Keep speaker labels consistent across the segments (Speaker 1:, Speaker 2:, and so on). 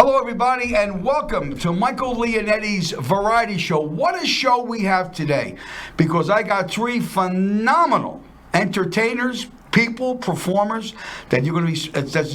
Speaker 1: Hello, everybody, and welcome to Michael Leonetti's Variety Show. What a show we have today, because I got three phenomenal entertainers, people, performers that you're going to be,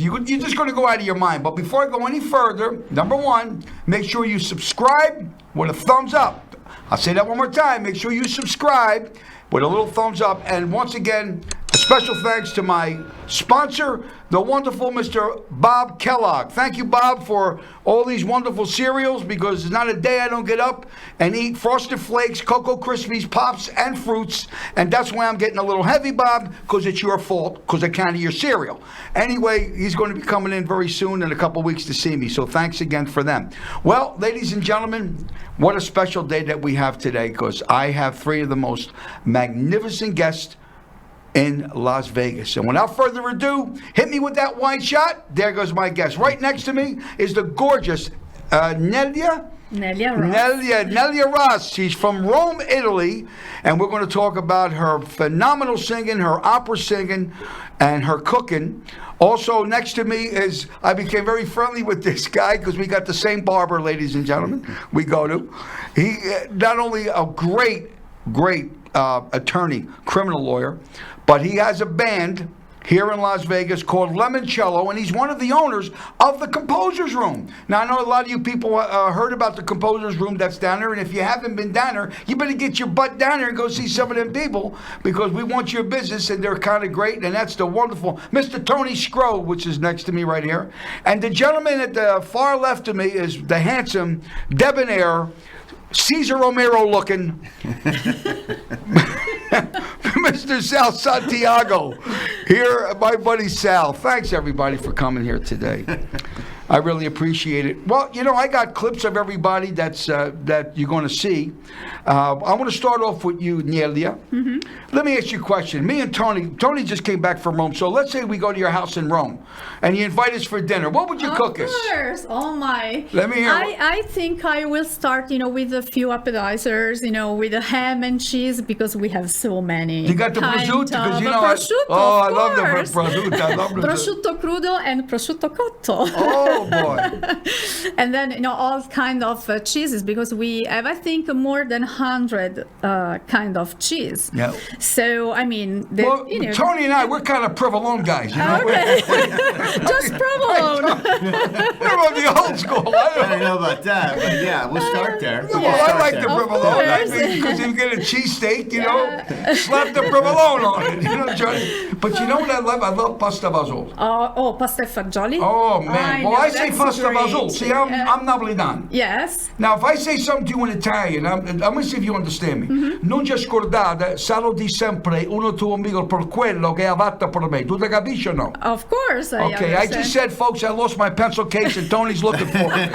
Speaker 1: you're just going to go out of your mind. But before I go any further, number one, make sure you subscribe with a thumbs up. I'll say that one more time. Make sure you subscribe with a little thumbs up. And once again, a special thanks to my sponsor, the wonderful Mr. Bob Kellogg. Thank you, Bob, for all these wonderful cereals, because there's not a day I don't get up and eat Frosted Flakes, Cocoa Krispies, Pops, and fruits. And that's why I'm getting a little heavy, Bob, because it's your fault, because I counted your cereal. Anyway, he's going to be coming in very soon in a couple weeks to see me, so thanks again for them. Well, ladies and gentlemen, what a special day that we have today, because I have three of the most magnificent guests in Las Vegas. And without further ado, hit me with that wide shot. There goes my guest. Right next to me is the gorgeous Nelia Ross. She's from Rome, Italy, and we're going to talk about her phenomenal singing, her opera singing, and her cooking. Also next to me is, I became very friendly with this guy because we got the same barber, ladies and gentlemen, we go to. He not only a great attorney, criminal lawyer, but he has a band here in Las Vegas called Limoncello, and he's one of the owners of the Composer's Room. Now, I know a lot of you people heard about the Composer's Room that's down there, and if you haven't been down there, you better get your butt down there and go see some of them people, because we want your business, and they're kind of great, and that's the wonderful Mr. Tony Schroe, which is next to me right here. And the gentleman at the far left of me is the handsome, debonair, Cesar Romero looking Mr. Sal Santiago. Here, my buddy Sal. Thanks, everybody, for coming here today. I really appreciate it. Well, you know, I got clips of everybody that you're going to see. I want to start off with you, Nelia. Mm-hmm. Let me ask you a question. Me and Tony just came back from Rome. So let's say we go to your house in Rome, and you invite us for dinner. What would you cook us?
Speaker 2: Of course. Oh, my.
Speaker 1: Let me hear.
Speaker 2: I think I will start, with a few appetizers, with the ham and cheese, because we have so many.
Speaker 1: You got the prosciutto, because
Speaker 2: prosciutto,
Speaker 1: I love the prosciutto. I love the
Speaker 2: prosciutto crudo and prosciutto cotto.
Speaker 1: Oh, boy.
Speaker 2: And then, all kind of cheeses, because we have, I think, more than 100 kind of cheese.
Speaker 1: Yeah.
Speaker 2: So, I mean,
Speaker 1: Tony and I, we're kind of provolone guys.
Speaker 2: Okay. Just provolone.
Speaker 1: We're on the old school.
Speaker 3: I don't know about that, but yeah, we'll start there.
Speaker 1: I like the provolone. Because you get a cheesesteak, slap the provolone on it. Johnny. But you know what I love? I love pasta fagioli.
Speaker 2: Pasta fagioli?
Speaker 1: Oh, man. I say pasta fagioli. See, I'm napolitan.
Speaker 2: Yes.
Speaker 1: Now, if I say something to you in Italian, I'm going to see if you understand me. Mm-hmm. Non ci scordate, sarò di sempre uno tuo amico per quello che ha fatto per me. Tu capisci or no?
Speaker 2: Of course, I
Speaker 1: understand. I just said, folks, I lost my pencil case and Tony's looking for it.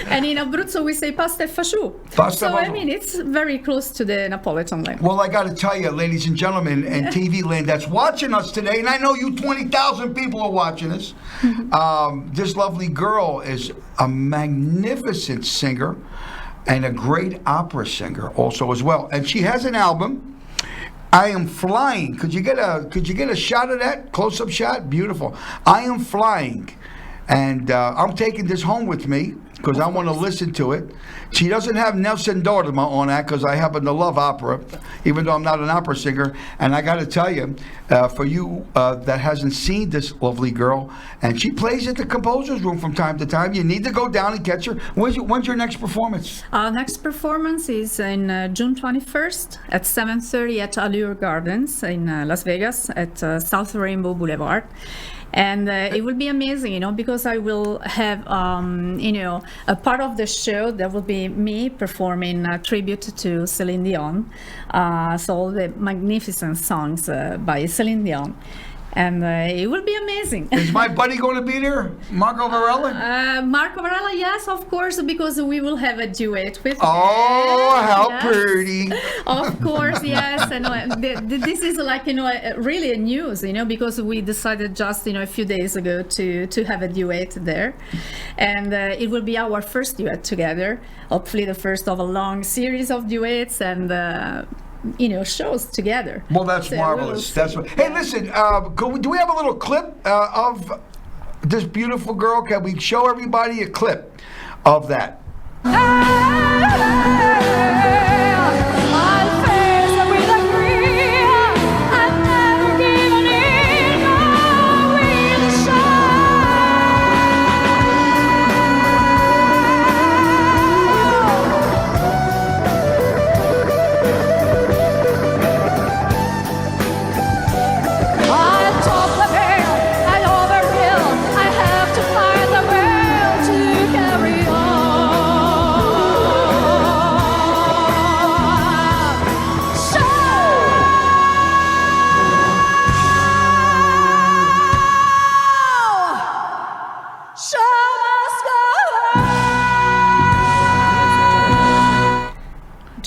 Speaker 2: And in Abruzzo, we say pasta e fasciù. I mean, it's very close to the Napolitan language.
Speaker 1: Well, I got to tell you, ladies and gentlemen, in TV land that's watching us today, and I know you 20,000 people are watching us, this lovely girl is a magnificent singer and a great opera singer also as well. And she has an album, I Am Flying. Could you get a shot of that? Close-up shot? Beautiful. I Am Flying. And I'm taking this home with me because I want to listen to it. She doesn't have Nelson Dorma on that because I happen to love opera, even though I'm not an opera singer. And I got to tell you, for you that hasn't seen this lovely girl, and she plays at the Composer's Room from time to time, you need to go down and catch her. When's your next performance?
Speaker 2: Our next performance is in June 21st at 7:30 at Allure Gardens in Las Vegas at South Rainbow Boulevard. And it will be amazing, because I will have, a part of the show that will be me performing a tribute to Celine Dion. So all the magnificent songs by Celine Dion. And it will be amazing.
Speaker 1: Is my buddy going to be there? Marco Varela?
Speaker 2: Marco Varela, yes, of course, because we will have a duet with him.
Speaker 1: Oh, how pretty.
Speaker 2: Of course, yes. And this is like, really a news, because we decided just, a few days ago to have a duet there. And it will be our first duet together. Hopefully the first of a long series of duets and shows together.
Speaker 1: Well, that's marvelous. That's what. Hey, listen. Do we have a little clip of this beautiful girl? Can we show everybody a clip of that?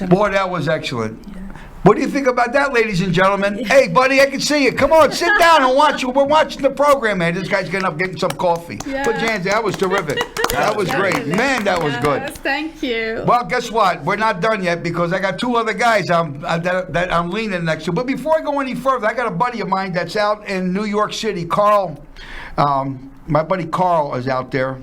Speaker 1: Boy, that was excellent. Yeah. What do you think about that, ladies and gentlemen? Yeah. Hey, buddy, I can see you. Come on, sit down and watch. We're watching the program, man. This guy's getting up, getting some coffee. Yeah. Put your hands down. That was terrific. That was great. Man, that was good.
Speaker 2: Thank you.
Speaker 1: Well, guess what? We're not done yet because I got two other guys that I'm leaning next to. But before I go any further, I got a buddy of mine that's out in New York City, Carl. My buddy Carl is out there.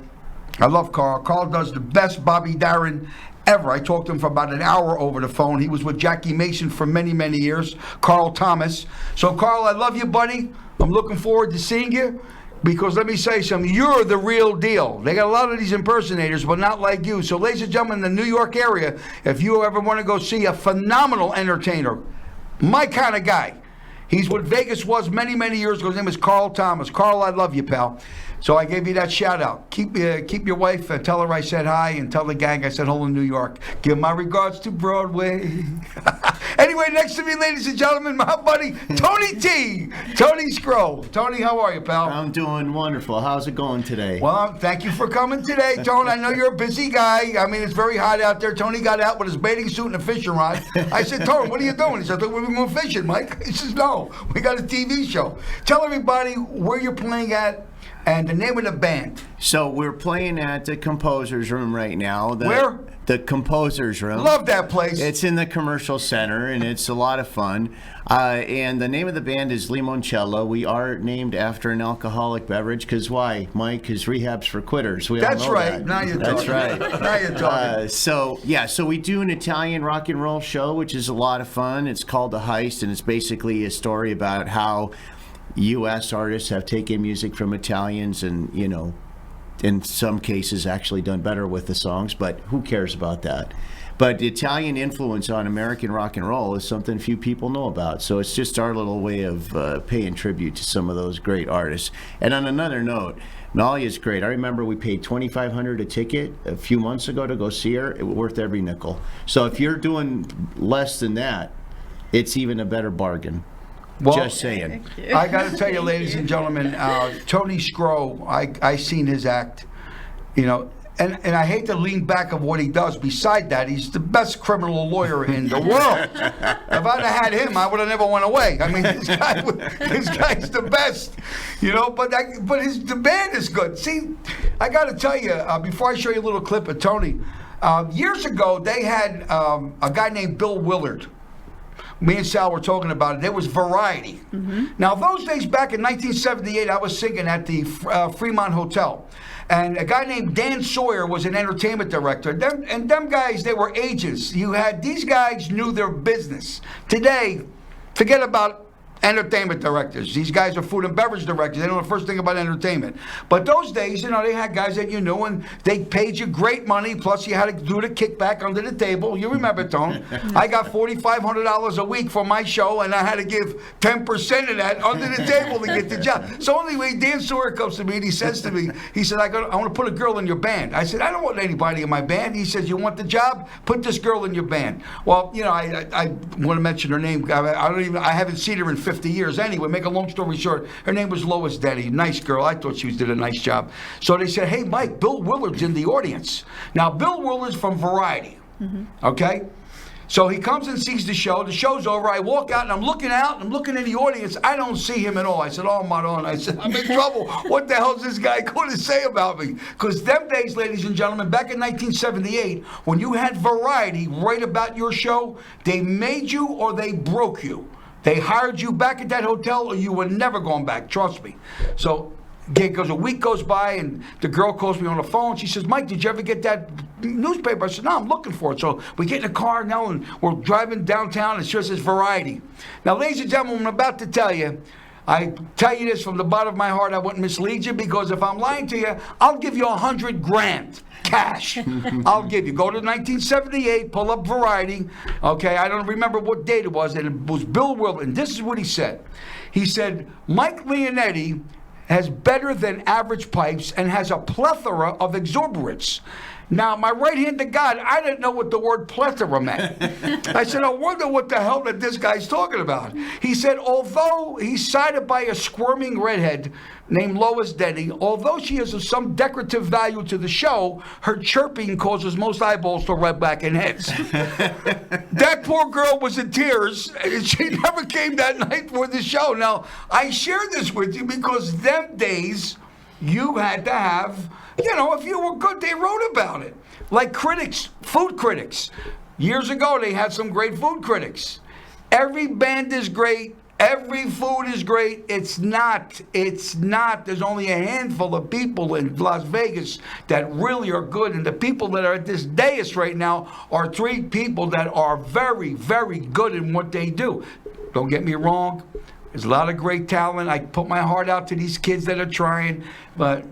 Speaker 1: I love Carl. Carl does the best Bobby Darin ever. I talked to him for about an hour over the phone. He was with Jackie Mason for many, many years. Carl Thomas. So, Carl, I love you, buddy. I'm looking forward to seeing you because let me say something. You're the real deal. They got a lot of these impersonators, but not like you. So, ladies and gentlemen, in the New York area, if you ever want to go see a phenomenal entertainer, my kind of guy, he's what Vegas was many, many years ago. His name is Carl Thomas. Carl, I love you, pal. So I gave you that shout out. Keep your wife, tell her I said hi, and tell the gang I said hello in New York. Give my regards to Broadway. Anyway, next to me, ladies and gentlemen, my buddy Tony T. Tony Schroe. Tony, how are you, pal?
Speaker 3: I'm doing wonderful. How's it going today?
Speaker 1: Well, thank you for coming today, Tony. I know you're a busy guy. I mean, it's very hot out there. Tony got out with his bathing suit and a fishing rod. I said, Tony, what are you doing? He said, we're going fishing, Mike. He says, no, we got a TV show. Tell everybody where you're playing at. And the name of the band.
Speaker 3: So we're playing at the Composer's Room right now.
Speaker 1: Where?
Speaker 3: The Composer's Room.
Speaker 1: Love that place.
Speaker 3: It's in the commercial center, and it's a lot of fun. And the name of the band is Limoncello. We are named after an alcoholic beverage, because why, Mike? Because rehab's for quitters. We
Speaker 1: That's
Speaker 3: all know
Speaker 1: right.
Speaker 3: That.
Speaker 1: Now you're
Speaker 3: That's
Speaker 1: talking.
Speaker 3: right.
Speaker 1: Now you're talking.
Speaker 3: So we do an Italian rock and roll show, which is a lot of fun. It's called The Heist, and it's basically a story about how U.S. artists have taken music from Italians and, you know, in some cases actually done better with the songs, but who cares about that? But the Italian influence on American rock and roll is something few people know about. So it's just our little way of paying tribute to some of those great artists. And on another note, Nelia's great. I remember we paid $2,500 a ticket a few months ago to go see her. It was worth every nickel. So if you're doing less than that, it's even a better bargain. Well, just saying.
Speaker 1: I got to tell you, ladies and gentlemen, Tony Schroe, I seen his act, you know, and I hate to lean back of what he does. Beside that, he's the best criminal lawyer in the world. If I'd have had him, I would have never went away. I mean, this guy's the best, you know. But the band is good. See, I got to tell you, before I show you a little clip of Tony, years ago they had a guy named Bill Willard. Me and Sal were talking about it. There was Variety. Mm-hmm. Now, those days back in 1978, I was singing at the Fremont Hotel. And a guy named Dan Sawyer was an entertainment director. Them guys, they were agents. These guys knew their business. Today, forget about entertainment directors. These guys are food and beverage directors. They don't know the first thing about entertainment. But those days, you know, they had guys that you knew, and they paid you great money, plus you had to do the kickback under the table. You remember, Tone. I got $4,500 a week for my show, and I had to give 10% of that under the table to get the job. So anyway, Dan Sawyer comes to me, and he says to me, he said, I want to put a girl in your band. I said, I don't want anybody in my band. He says, you want the job? Put this girl in your band. Well, you know, I want to mention her name. I haven't seen her in 50 years. Anyway, make a long story short, her name was Lois Denny. Nice girl. I thought she did a nice job. So they said, hey, Mike, Bill Willard's in the audience. Now, Bill Willard's from Variety. Mm-hmm. Okay? So he comes and sees the show. The show's over. I walk out, and I'm looking in the audience. I don't see him at all. I said, oh, Maron. I said, I'm in trouble. What the hell is this guy going to say about me? Because them days, ladies and gentlemen, back in 1978, when you had Variety write about your show, they made you or they broke you. They hired you back at that hotel, or you were never going back. Trust me. So Because a week goes by and the girl calls me on the phone. She says, Mike, did you ever get that newspaper? I said, no, I'm looking for it. So we get in the car now and we're driving downtown and it sure says Variety. Now, ladies and gentlemen, I'm about to tell you, I tell you this from the bottom of my heart, I wouldn't mislead you, because if I'm lying to you, I'll give you $100,000 cash. I'll give you. Go to 1978, pull up Variety. Okay, I don't remember what date it was, and it was Bill Wilton. This is what he said. He said, Mike Leonetti has better than average pipes and has a plethora of exuberance. Now, my right hand to God, I didn't know what the word plethora meant. I said, I wonder what the hell that this guy's talking about. He said, although he's sided by a squirming redhead named Lois Denny, although she is of some decorative value to the show, her chirping causes most eyeballs to rub back in heads. That poor girl was in tears, and she never came that night for the show. Now, I share this with you because them days, you had to have, you know, if you were good, they wrote about it. Like critics, food critics. Years ago, they had some great food critics. Every band is great. Every food is great. It's not. There's only a handful of people in Las Vegas that really are good. And the people that are at this dais right now are three people that are very, very good in what they do. Don't get me wrong. There's a lot of great talent. I put my heart out to these kids that are trying. But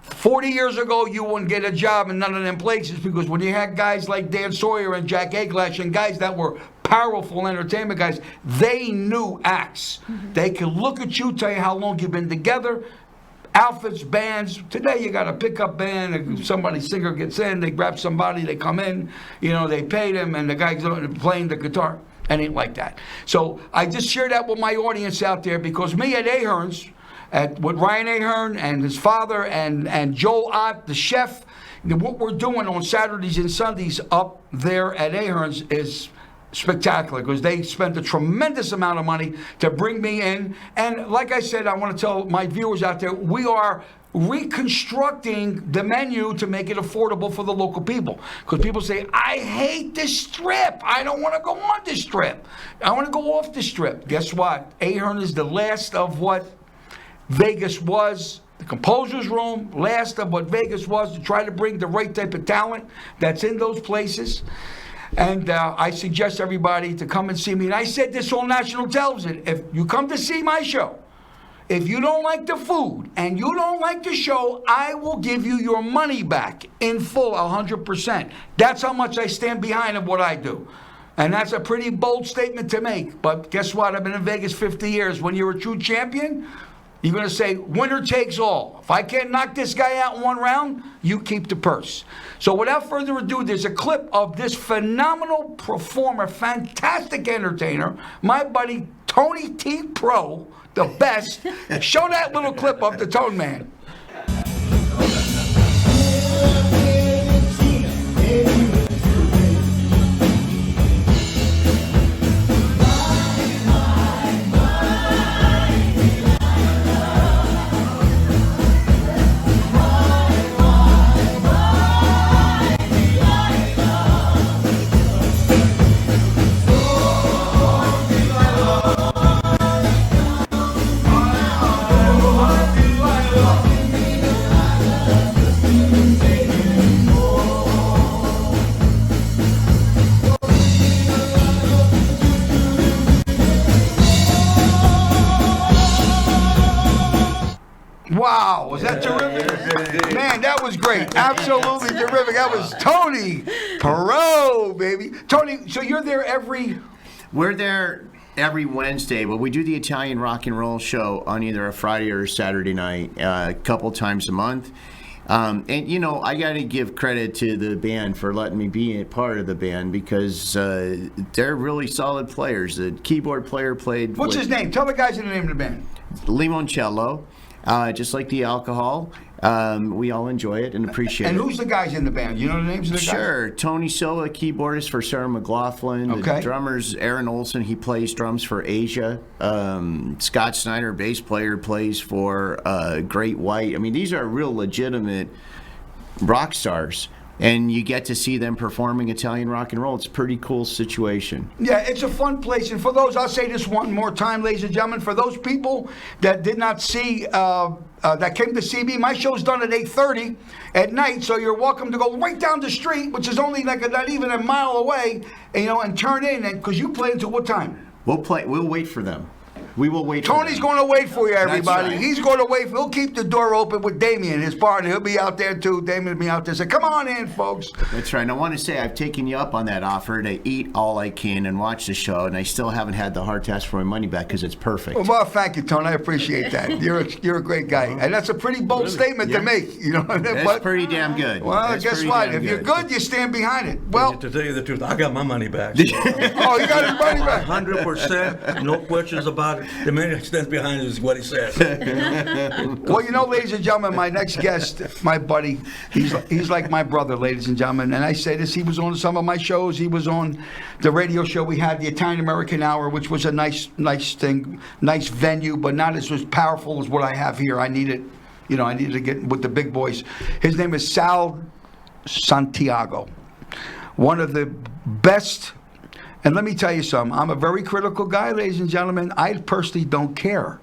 Speaker 1: 40 years ago, you wouldn't get a job in none of them places, because when you had guys like Dan Sawyer and Jack Eglash and guys that were powerful entertainment guys, they knew acts. Mm-hmm. They could look at you, tell you how long you've been together, outfits, bands. Today you got a pickup band, somebody singer gets in, they grab somebody, they come in, you know, they pay them, and the guy's playing the guitar. It ain't like that. So I just share that with my audience out there, because me at Ahern's, with Ryan Ahern and his father and Joel Ott, the chef, what we're doing on Saturdays and Sundays up there at Ahern's is spectacular, because they spent a tremendous amount of money to bring me in. And like I said, I want to tell my viewers out there, we are reconstructing the menu to make it affordable for the local people. Because people say, I hate this strip. I don't want to go on this strip. I want to go off the strip. Guess what? Ahern is the last of what Vegas was. The Composer's Room, last of what Vegas was, to try to bring the right type of talent that's in those places. And I suggest everybody to come and see me. And I said this on national television. If you come to see my show, if you don't like the food and you don't like the show, I will give you your money back in full, 100%. That's how much I stand behind of what I do. And that's a pretty bold statement to make. But guess what? I've been in Vegas 50 years. When you're a true champion, you're going to say, winner takes all. If I can't knock this guy out in one round, you keep the purse. So without further ado, there's a clip of this phenomenal performer, fantastic entertainer, my buddy Tony T. Pro, the best. Show that little clip of the Tone Man. Wow, was that terrific? Man, that was great. Absolutely terrific. That was Tony Perot, baby. Tony, so you're there every...
Speaker 3: We're there every Wednesday, but we do the Italian rock and roll show on either a Friday or a Saturday night, a couple times a month. And, you know, I got to give credit to the band for letting me be a part of the band, because they're really solid players. The keyboard player played...
Speaker 1: What's his name? Tell the guys the name of the band.
Speaker 3: Limoncello. Just like the alcohol, we all enjoy it and appreciate it.
Speaker 1: And who's the guys in the band? You know the names of the guys?
Speaker 3: Sure. Tony Silva, keyboardist for Sarah McLaughlin.
Speaker 1: Okay.
Speaker 3: The drummer's Aaron Olson. He plays drums for Asia. Scott Snyder, bass player, plays for Great White. I mean, these are real legitimate rock stars. And you get to see them performing Italian rock and roll. It's a pretty cool situation.
Speaker 1: Yeah, it's a fun place. And for those, I'll say this one more time, ladies and gentlemen, for those people that did not see that came to see me. My show's done at 8:30 at night, so you're welcome to go right down the street, which is only like not even a mile away, and turn in, because you play until what time?
Speaker 3: We'll wait for them. We will wait.
Speaker 1: Tony's going to wait for you, everybody.
Speaker 3: Right.
Speaker 1: He's going to wait. He'll keep the door open with Damien, his partner. He'll be out there, too. Damien will be out there. Say, come on in, folks.
Speaker 3: That's right. And I want to say I've taken you up on that offer to eat all I can and watch the show, and I still haven't had the heart to ask for my money back because it's perfect.
Speaker 1: Well, thank you, Tony. I appreciate that. You're a great guy. And that's a pretty bold statement to make.
Speaker 3: That's pretty damn good.
Speaker 1: Well, guess what? If you're good, you stand behind it. Well,
Speaker 4: to tell you the truth, I got my money back.
Speaker 1: Oh, you got his money back.
Speaker 4: 100%, no questions about it. The man that stands behind it is what he says.
Speaker 1: Well, ladies and gentlemen, my next guest, my buddy, he's like my brother, ladies and gentlemen. And I say this, he was on some of my shows. He was on the radio show we had, the Italian American Hour, which was a nice thing, nice venue, but not as powerful as what I have here. I needed to get with the big boys. His name is Sal Santiago, one of the best. And let me tell you something. I'm a very critical guy, ladies and gentlemen. I personally don't care.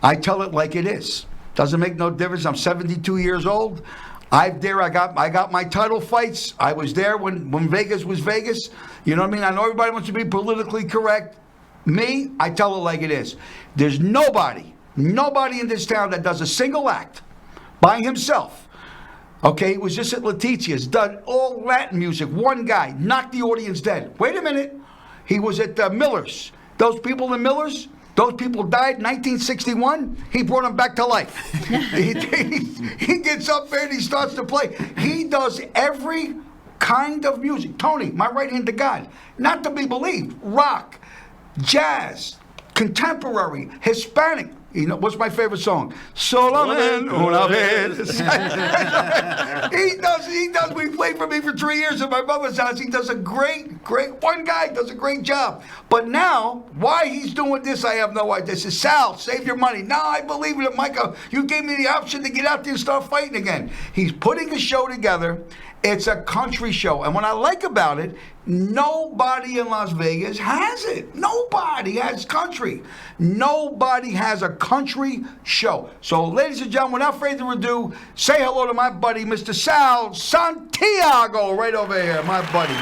Speaker 1: I tell it like it is. Doesn't make no difference. I'm 72 years old. I got my title fights. I was there when Vegas was Vegas. You know what I mean? I know everybody wants to be politically correct. Me, I tell it like it is. There's nobody in this town that does a single act by himself. Okay, he was just at Letitia's, done all Latin music. One guy knocked the audience dead. Wait a minute. He was at Miller's. Those people in Miller's, those people died in 1961. He brought them back to life. he gets up there and he starts to play. He does every kind of music. Tony, my right hand to God, not to be believed. Rock, jazz, contemporary, Hispanic. What's my favorite song? Solamente una vez. He does. We played for me for 3 years at my mother's house. He does a great, one guy does a great job. But now, why he's doing this, I have no idea. This is Sal, save your money. Now I believe in it, Michael. You gave me the option to get out there and start fighting again. He's putting a show together. It's a country show. And what I like about it, nobody in Las Vegas has it. Nobody has country. Nobody has a country show. So, ladies and gentlemen, without further ado, say hello to my buddy, Mr. Sal Santiago, right over here, my buddy.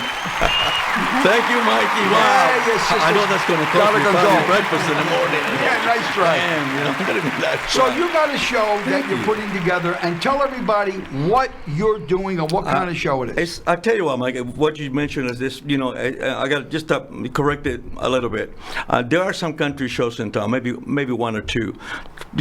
Speaker 4: Thank you, Mikey. Wow. I know that's going to cost me probably breakfast in the morning.
Speaker 1: Yeah, nice try.
Speaker 4: Man,
Speaker 1: so you got a show that you're putting together, and tell everybody what you're doing and what kind of show it is.
Speaker 4: I tell you what, Mike, what you mentioned is this, I got to just correct it a little bit. There are some country shows in town, maybe one or two,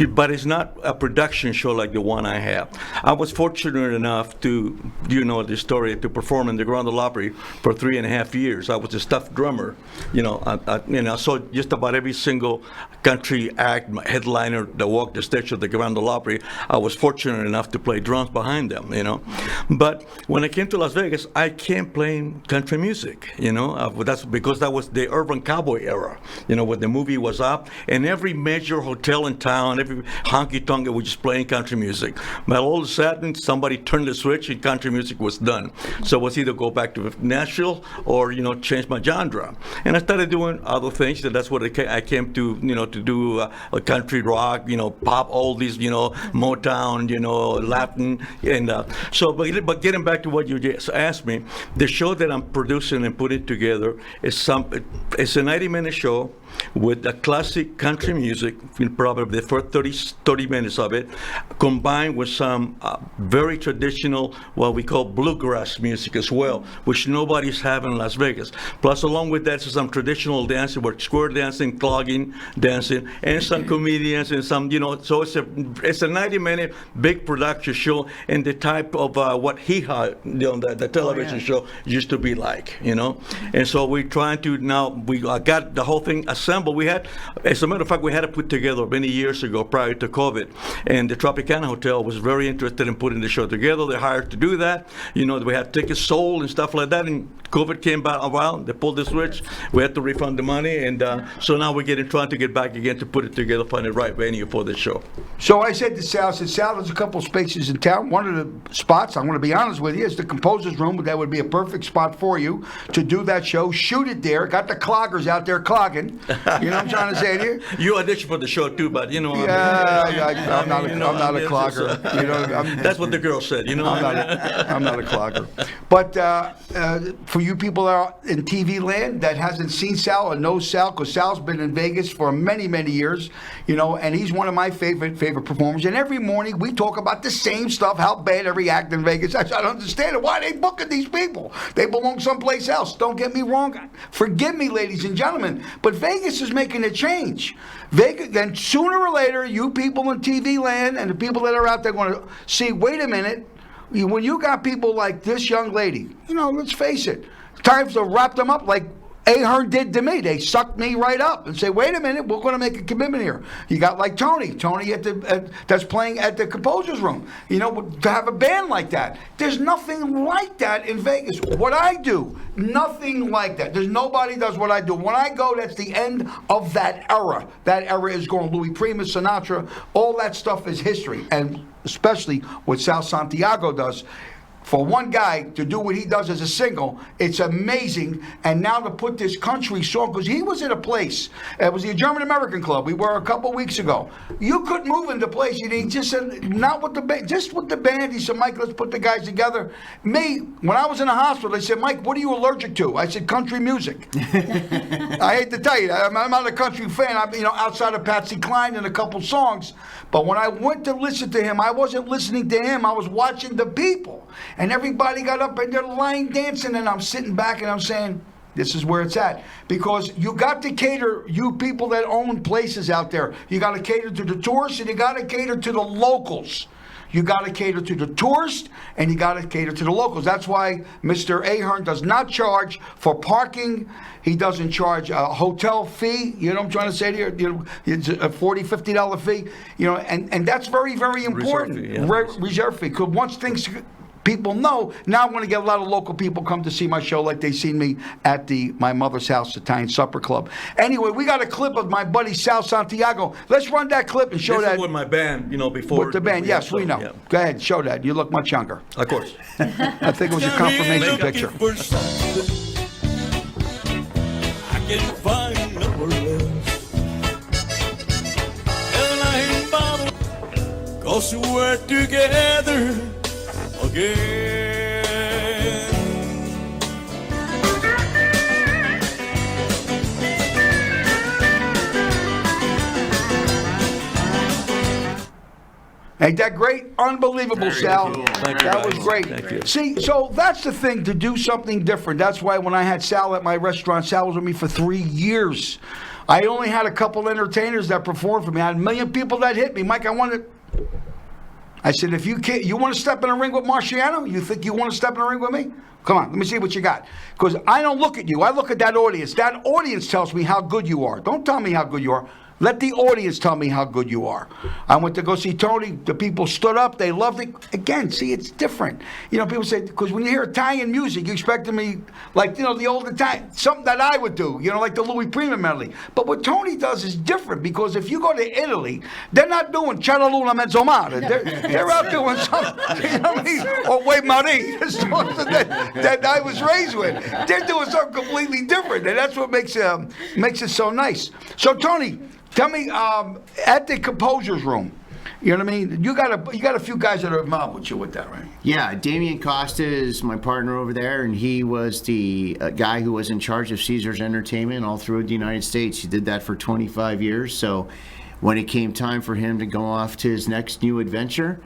Speaker 4: but it's not a production show like the one I have. I was fortunate enough to, the story, to perform in the Grand Ole Opry for 3.5 years. I was a stuffed drummer. I saw just about every single country act, headliner that walked the stage of the Grand Ole Opry. I was fortunate enough to play drums behind them, But when I came to Las Vegas, I came playing country music, That's because that was the urban cowboy era, when the movie was up, and every major hotel in town, every honky-tonk was just playing country music. But all of a sudden, somebody turned the switch and country music was done. So it was either go back to Nashville or, change my genre. And I started doing other things, and that's what I came to, to do a country rock, pop, all these, Motown, Latin. And but getting back to what you just asked me, the show that I'm producing and putting together it's a 90-minute show with a classic country music, probably the first 30 minutes of it, combined with some very traditional, what we call bluegrass music as well, which nobody's having in Las Vegas. Plus, along with that, some traditional dancing, like square dancing, clogging dancing, and some comedians and some, so it's a 90-minute big production show in the type of what he had, the television show used to be like, And so we're trying to now, we got the whole thing assembled. We had, as a matter of fact, we had it put together many years ago prior to COVID, and the Tropicana Hotel was very interested in putting the show together. They hired to do that. We had tickets sold and stuff like that, and COVID came back around. They pulled the switch. We had to refund the money, and so now we're trying to get back again to put it together, find the right venue for the show.
Speaker 1: So I said to Sal, there's a couple spaces in town. One of the spots, I'm going to be honest with you, is the composer's room. That would be a perfect spot for you to do that show. Shoot it there. Got the cloggers out there clogging. You know what I'm trying to say to you?
Speaker 4: You audition for the show too, but you know.
Speaker 1: I'm not a
Speaker 4: it's
Speaker 1: clogger.
Speaker 4: just,
Speaker 1: You know,
Speaker 4: that's what the girl said. You know.
Speaker 1: I'm not a clogger. But for you people out in TV land that hasn't seen Sal or knows Sal, because Sal's been in Vegas for many, many years, you know, and he's one of my favorite performers. And every morning we talk about the same stuff, how bad every act in Vegas. I don't understand it. Why are they booking these people? They belong someplace else. Don't get me wrong. Forgive me, ladies and gentlemen, but Vegas is making a change. Vegas, then sooner or later, you people in TV land and the people that are out there going to see, wait a minute, when you got people like this young lady, you know, let's face it, times to wrap them up like Ahern did to me. They sucked me right up and say, wait a minute, we're going to make a commitment here. You got like Tony that's playing at the Composer's Room. You know, to have a band like that. There's nothing like that in Vegas. What I do, nothing like that. There's nobody does what I do. When I go, that's the end of that era. That era is gone. Louis Prima, Sinatra, all that stuff is history. And especially what Sal Santiago does. For one guy to do what he does as a single, it's amazing. And now to put this country song, because he was in a place, it was the German American Club. We were a couple weeks ago. You couldn't move into place. He just said, not with the band, just with the band. He said, Mike, let's put the guys together. Me, when I was in the hospital, they said, Mike, what are you allergic to? I said, country music. I hate to tell you, I'm not a country fan. I'm, you know, outside of Patsy Cline and a couple songs. But when I went to listen to him, I wasn't listening to him. I was watching the people. And everybody got up and they're line dancing, and I'm sitting back and I'm saying, this is where it's at. Because you got to cater, you people that own places out there, you got to cater to the tourists and you got to cater to the locals. You got to cater to the tourists and you got to cater to the locals. That's why Mr. Ahern does not charge for parking. He doesn't charge a hotel fee. You know what I'm trying to say to you? You know, it's a $40, $50 fee. You know, and that's very, very important. Reserve fee. Because once things people know, now I want to get a lot of local people come to see my show like they seen me at my mother's house, Italian Supper Club. Anyway, we got a clip of my buddy Sal Santiago. Let's run that clip and show
Speaker 4: this
Speaker 1: that.
Speaker 4: Is with my band, you know, before.
Speaker 1: With the band, yes, we know. Yeah. Go ahead, show that. You look much younger.
Speaker 4: Of course.
Speaker 1: I think it was your confirmation picture.
Speaker 5: I can find nowhere else. And I ain't bothered, 'cause we're together again.
Speaker 1: Ain't that great? Unbelievable, Sal.
Speaker 4: Thank you,
Speaker 1: that was
Speaker 4: guys.
Speaker 1: great.
Speaker 4: Thank you.
Speaker 1: See, so that's the thing, to do something different. That's why when I had Sal at my restaurant, Sal was with me for 3 years. I only had a couple entertainers that performed for me. I had a million people that hit me. Mike, I said, if you can't, you want to step in a ring with Marciano? You think you want to step in a ring with me? Come on, let me see what you got. Because I don't look at you. I look at that audience. That audience tells me how good you are. Don't tell me how good you are. Let the audience tell me how good you are. I went to go see Tony. The people stood up. They loved it. Again, see, it's different. You know, people say, because when you hear Italian music, you expect me, like, you know, the old Italian, something that I would do, you know, like the Louis Prima medley. But what Tony does is different, because if you go to Italy, they're not doing C'è la luna mezzomare. They're out doing something, you know what I mean? Or Way Marie, that I was raised with. They're doing something completely different, and that's what makes it so nice. So, Tony, tell me, at the Composer's Room, you know what I mean? You got a few guys that are involved with you with that, right?
Speaker 3: Yeah, Damian Costa is my partner over there, and he was the guy who was in charge of Caesars Entertainment all through the United States. He did that for 25 years. So when it came time for him to go off to his next new adventure,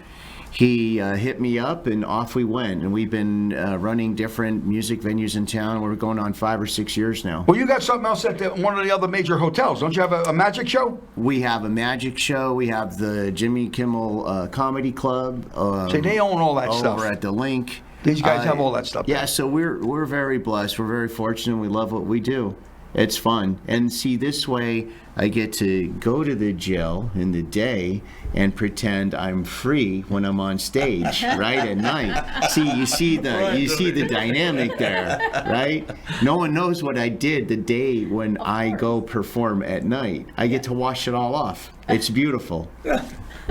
Speaker 3: he hit me up, and off we went. And we've been running different music venues in town. We're going on 5 or 6 years now.
Speaker 1: Well, you got something else at one of the other major hotels. Don't you have a magic show?
Speaker 3: We have a magic show. We have the Jimmy Kimmel Comedy Club.
Speaker 1: See, they own all that stuff.
Speaker 3: Over at the Link.
Speaker 1: These guys have all that stuff.
Speaker 3: Yeah, so we're very blessed. We're very fortunate. We love what we do. It's fun. And see, this way I get to go to the jail in the day and pretend I'm free when I'm on stage, right, at night. See, you see the dynamic there, right? No one knows what I did the day when I go perform at night. I get to wash it all off. It's beautiful.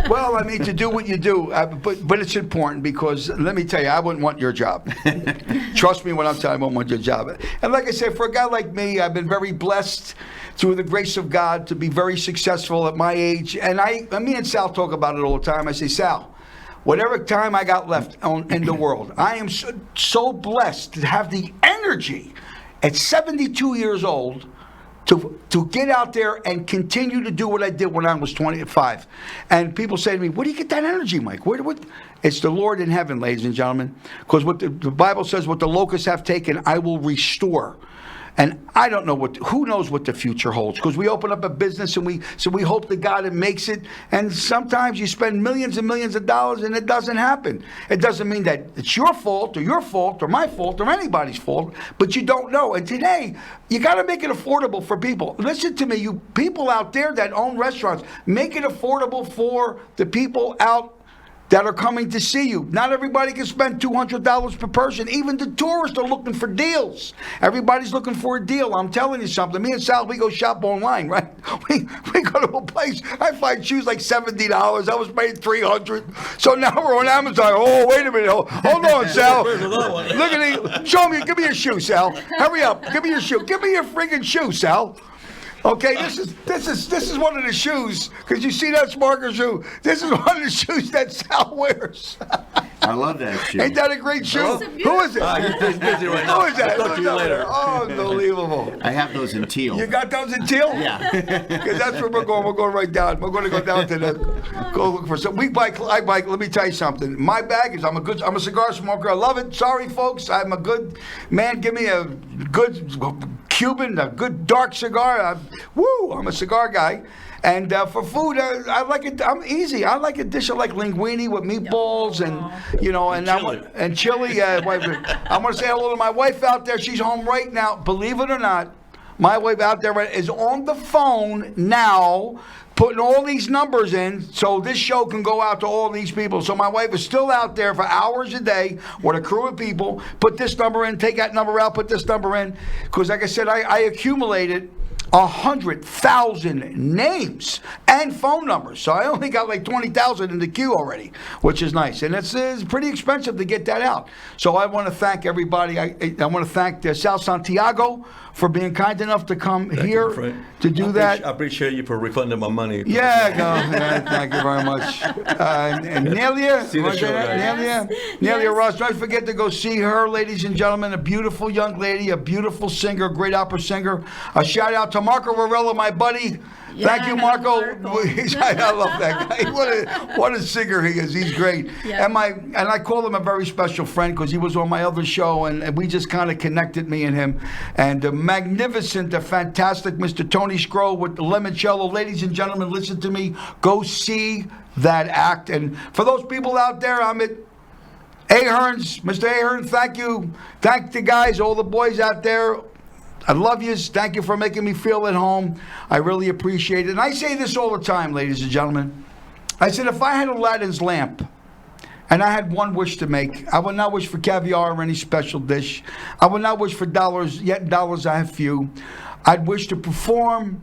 Speaker 1: Well, I mean, to do what you do, but it's important because let me tell you, I wouldn't want your job. Trust me when I'm telling you, I wouldn't want your job. And like I said, for a guy like me, I've been very blessed through the grace of God to be very successful at my age. And me and Sal talk about it all the time. I say, Sal, whatever time I got left in the world, I am so blessed to have the energy at 72 years old to get out there and continue to do what I did when I was 25. And people say to me, where do you get that energy, Mike? It's the Lord in heaven, ladies and gentlemen. Because what the Bible says, what the locusts have taken, I will restore. And I don't know who knows what the future holds, because we open up a business and we hope to God it makes it. And sometimes you spend millions and millions of dollars and it doesn't happen. It doesn't mean that it's your fault or my fault or anybody's fault, but you don't know. And today, you got to make it affordable for people. Listen to me, you people out there that own restaurants, make it affordable for the people out that are coming to see you. Not everybody can spend $200 per person. Even the tourists are looking for deals. Everybody's looking for a deal. I'm telling you something. Me and Sal, we go shop online, right? We go to a place. I find shoes like $70. I was paying $300. So now we're on Amazon. Oh, wait a minute. Hold on, Sal. Look at Show me. Give me your shoe, Sal. Hurry up. Give me your shoe. Give me your friggin' shoe, Sal. Okay, this is one of the shoes, because you see that Sparker shoe. This is one of the shoes that Sal wears.
Speaker 3: I love that shoe.
Speaker 1: Ain't that a great shoe? Who is it?
Speaker 4: He's busy right now.
Speaker 1: Who is that?
Speaker 4: I'll talk to you later.
Speaker 1: Oh, unbelievable.
Speaker 3: I have those in teal.
Speaker 1: You got those in teal?
Speaker 3: Yeah.
Speaker 1: Because that's where we're going. We're going right down. We're going to go down to go look for some. I bike. Let me tell you something. My bag is, I'm a cigar smoker. I love it. Sorry, folks. I'm a good man. Give me a good Cuban, a good dark cigar. I'm a cigar guy. And for food, I like it. I'm easy. I like a dish of like linguine with meatballs and chili. I want to say hello to my wife out there. She's home right now. Believe it or not, my wife out there is on the phone now, putting all these numbers in so this show can go out to all these people. So my wife is still out there for hours a day with a crew of people. Put this number in, take that number out, put this number in. Because like I said, I accumulated 100,000 names and phone numbers. So I only got like 20,000 in the queue already, which is nice. And it's pretty expensive to get that out. So I want to thank everybody. I want to thank Sal Santiago for being kind enough to come here to do that.
Speaker 4: I appreciate you for refunding my money.
Speaker 1: Yeah, thank you very much. And Nelia,
Speaker 4: See the show, guys.
Speaker 1: Nelia Ross. Don't forget to go see her, ladies and gentlemen. A beautiful young lady, a beautiful singer, great opera singer. A shout out to Marco Varela, my buddy. Thank you, Marco. I love that guy. What a singer he is. He's great.
Speaker 2: Yeah.
Speaker 1: And I call him a very special friend because he was on my other show, and we just kind of connected, me and him. And the magnificent, the fantastic Mr. Tony Schroe with the limoncello. Ladies and gentlemen, listen to me. Go see that act. And for those people out there, I'm at Ahern's. Mr. Ahern, thank you. Thank the guys, all the boys out there. I love you. Thank you for making me feel at home. I really appreciate it. And I say this all the time, ladies and gentlemen. I said, if I had Aladdin's lamp and I had one wish to make, I would not wish for caviar or any special dish. I would not wish for dollars, yet dollars I have few. I'd wish to perform,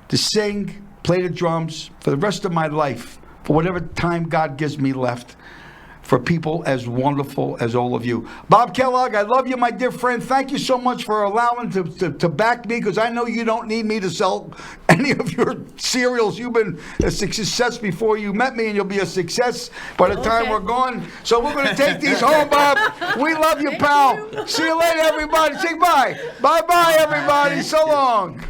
Speaker 1: to sing, play the drums for the rest of my life, for whatever time God gives me left, for people as wonderful as all of you. Bob Kellogg, I love you, my dear friend. Thank you so much for allowing to back me, because I know you don't need me to sell any of your cereals. You've been a success before you met me, and you'll be a success by the time we're gone. So we're going to take these home, Bob. We love you, pal. See you later, everybody. Say bye. Bye-bye, everybody. So long.